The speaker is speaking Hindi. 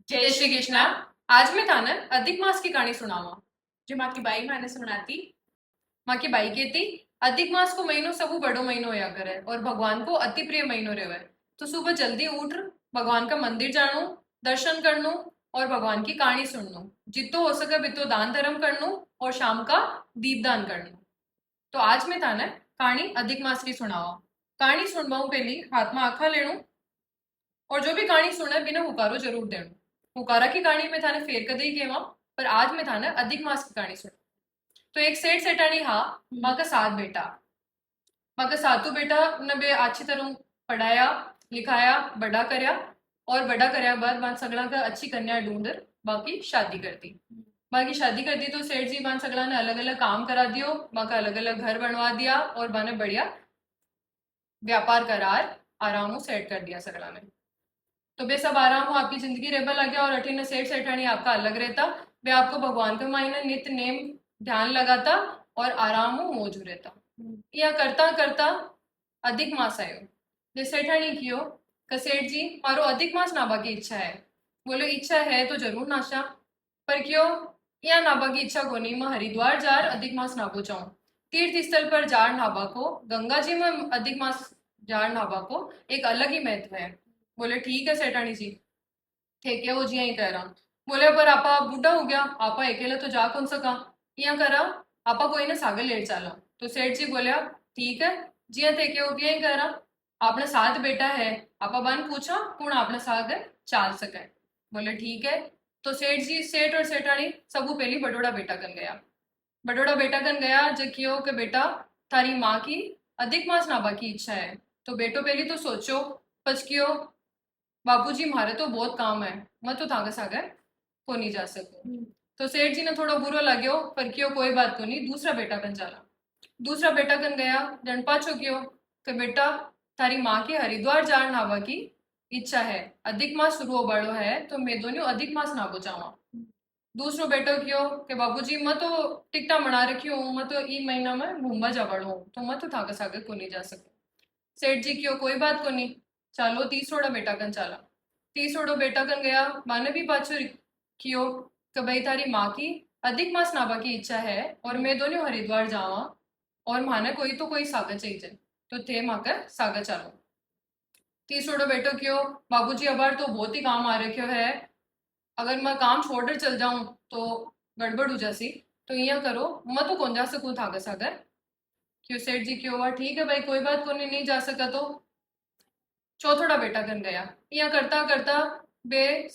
जय श्री कृष्णा। आज मैं थाने अधिक मास की कहानी सुनावा। जो माँ की बाई माने सुनाती। माँ की बाई कहती, अधिक मास को महीनों सबू बड़ो महीनो होया करे और भगवान को अति प्रिय महीनो रहे। तो सुबह जल्दी उठ भगवान का मंदिर जानो, दर्शन करनो और भगवान की कहानी सुननो। जितो हो सके बितो दान धर्म करनो और शाम का दीपदान करनो। तो आज मैं थाने कहानी अधिक मास की सुनावा। कहानी सुनवाऊ पहली हाथ में आखा लेनो और जो भी कहानी सुने बिना हुकारो जरूर देनो। हुकारा की कहानी में थाने फेर कदे ही केवा, पर आज मैं थाने अधिक मास की कहानी सुन। तो एक सेठ सेठानी हा, माँ का सात बेटा। माँ का सातों बेटा ने बे अच्छी तरह पढ़ाया लिखाया बड़ा करया और बड़ा करया बाद बान सगड़ा का अच्छी कन्या ढूंढ बाकी शादी कर दी। बाकी शादी कर दी तो सेठ जी बान सगड़ा ने अलग अलग काम करा दियो, माँ का अलग अलग घर बनवा दिया और बाने बढ़िया व्यापार करार आराम सेट कर दिया सगड़ा ने। तो बे सब आराम हो आपकी जिंदगी रेबा लग गया और अठीन सेठ सेठानी आपका अलग रहता। वे आपको भगवान के मायने नित्य नेम ध्यान लगाता और आराम हो मौज रहता। या करता करता अधिक मास आयो। जे सेठानी कियो कि सेठ जी मारो अधिक मास नाबा की इच्छा है। बोलो इच्छा है तो जरूर नाशा, पर क्यों या नाबा की इच्छा कोनी। मैं हरिद्वार जार अधिक मास नाबो चाहूँ। तीर्थ स्थल पर जार नाबा को, गंगा जी में अधिक मास जार नाबा को एक अलग ही महत्व है। बोले ठीक है सेठानी जी, ठीक है वो जी यही कह रहा। बोले पर आपा बूढ़ा हो गया, आपा अकेले तो जा कौन सका। यहाँ करा आपा कोई ने सागर लेट चाला। तो सेठ जी बोलिया ठीक है जी हाँ थे वो भी यही कह रहा। आपने साथ बेटा है, आपा बन पूछा कौन आपने सागर चाल सके। बोले ठीक है। तो सेठ और सेठानी सबू पहली बडोड़ा बेटा कन गया। बडोड़ा बेटा कन गया जो कियो कि बेटा थारी माँ की अधिक मास नाभा की इच्छा है। तो बेटो पहली तो सोचो पचकियो बाबूजी मारे तो बहुत काम है, मैं तो थाके सागर को नहीं जा सकूं। तो सेठ जी ने थोड़ा बुरो लग्यो पर क्यों कोई बात को नहीं, दूसरा बेटा कन चला। दूसरा बेटा कन गया जन पाछो क्यों कि बेटा थारी माँ की हरिद्वार जान नावा की इच्छा है, अधिक मास शुरू हो बड़ो है तो मैं दोनों अधिक मास नाबो चाहवा। दूसरो बेटो क्यों कि बाबूजी मैं तो टिकटा बना रखी हूँ, मैं तो ई महीना में घूमवा जा बड़ो हूँ तो मैं तो थाके सागर को नहीं जा सकूं। सेठ जी क्यों कोई बात को नहीं, चालो तीसरोड़ा बेटा कन चला। तीसरोड़ो बेटा कन गया, माने भी पाछो कियो कि भाई थारी माँ की अधिक मास नाभा की इच्छा है और मैं दोनों हरिद्वार जावा और माने कोई तो कोई सागर चाहिए। तो थे माकर सागर चलो। तीसरोड़ो बेटो क्यों बाबूजी अबार तो बहुत ही काम आ रखियो है, अगर मैं काम छोड़कर चल जाऊं तो गड़बड़ हो जासी। तो यहाँ करो मैं तो कौन जा सकूं थाकर सागर। क्यों सेठ जी क्यों हुआ ठीक है भाई कोई बात को नहीं, नहीं जा सका तो चौथोड़ा बेटा कन गया। यहाँ करता करता बे